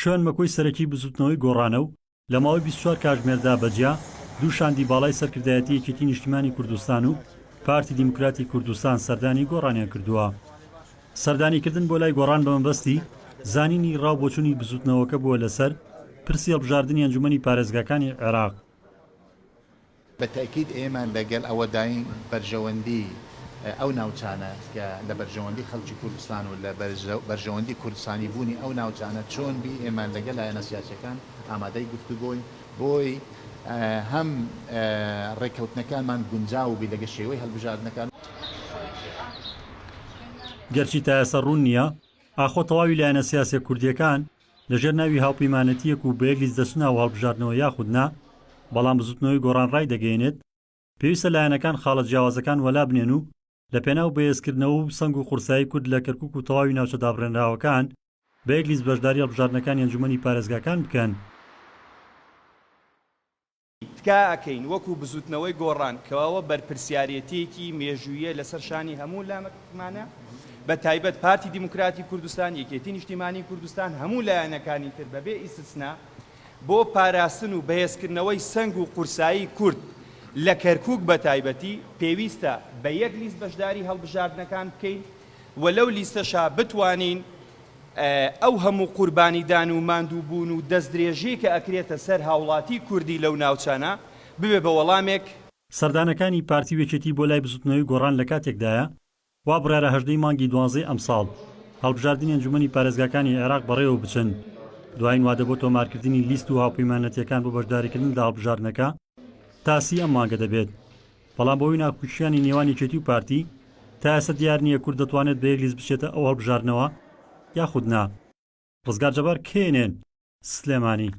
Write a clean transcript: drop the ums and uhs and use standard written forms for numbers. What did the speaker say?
شوێن مەکۆی سەرەکی بزوتنەوەی گۆڕانە و لە ماوەی 24 کاتژمێردا بەجیا دوو شاندی باڵای سەرکردایەتی یەکێتی نیشتیمانی کوردستان و پارتی دیموکراتی کوردستان سەردانی گۆڕانیان کردووە. سەردانیکردن بۆ لای گۆڕان بە مەبەستی زانینی ڕاو بۆچوونی بزوتنەوەکە بووە لەسەر پرسی هەڵبژاردننی ئەنجومەنی پارێزگاکانی عێراق. بەتاکید ئێمە لەگەڵ ئەوە داین بەرژەوەندی ئەو ناوچانە کە لە بەرژەوەندی خەڵکی کوردستان و لە بەرژەوەندی کوردستانی بوونی ئەو ناوچانە چۆن بی ئێمە لەگەڵ لایەنە سیاسیەکان ئامادەی گفتوگۆین بۆی هەم ڕێککەوتنەکانمان گونجاو بی لەگە شێوەی هەڵبژاردنەکان. گەرچی تا ئێستا ڕوون نییە ئاخۆ تەواوی لایەنە سیاسیە کوردیەکان لەژێر ناوی هاوپەیمانەتیەک و بە یەک لیست دەچنەوە و هەڵبژاردنەوە یاخود نا، بەڵام بزوتنەوەی گۆڕان ڕای دەگەیەنێت پێویستە لایەنەکان خاڵە جیاوازەکان وەلا بنێن و لە پێناو بەهێزکردنەوە و سەنگ و قورسایی کورد لە کەرکووک و تەواوی ناوچە دابڕێنراوەکان بە یەک لیست بەشداری هەڵبژاردنەکانی ئەنجومەنی پارێزگاکان بکەن. تکا ئەکەین وەکو بزوتنەوەی گۆڕان کەواوە بەرپرسیارەتێکی مێژوویە لەسەر شانی هەموو لامەکمانە، بە تایبەت پارتی دیموکراتی کوردستان، یەکێتی نیشتیمانی کوردستان، هەموو لایەنەکانی تر بەبێ ئیسtisنا بۆ پاراستن و بەهێزکردنەوەی سەنگ و قورسایی کورد لە کەرکووک بە تایبەتی پێویستە بە یەک لیست بەشداری هەڵبژاردنەکان بکەین و لەو لیستەشا بتوانین ئەو هەموو قوربانیدان و ماندووبوون و دەستدرێژەی کە ئەکرێتە سەر هاوڵاتی کوردی لەو ناوچانە ببێ بە وەڵامێک. سەردانەکانی پارتی وێچێتی بۆ لای بزوتنەوەی گۆڕان لە کاتێکدایە وا بڕیارە 18 مانگی 12 ئەمساڵ هەڵبژاردننی ئەنجومەنی پارێزگاکانی عێراق بەڕێوە بچن. دوایین وادە بۆ تۆمارکردنی لیست و هاوپەیمانەتیەکان بۆ بەشداریکردن لە هەڵبژاردنەکە تاسی ئەم مانگە دەبێت، بەڵام بۆی ناکوچیانی نێوان یەکێتی و پارتی تا ئێستا دیار نییە کورد دەتوانێت بە یەک لیست بچێتە ئەو هەڵبژاردنەوە یاخود نا. ڕزگار جەبار کێنێن سلێمانی.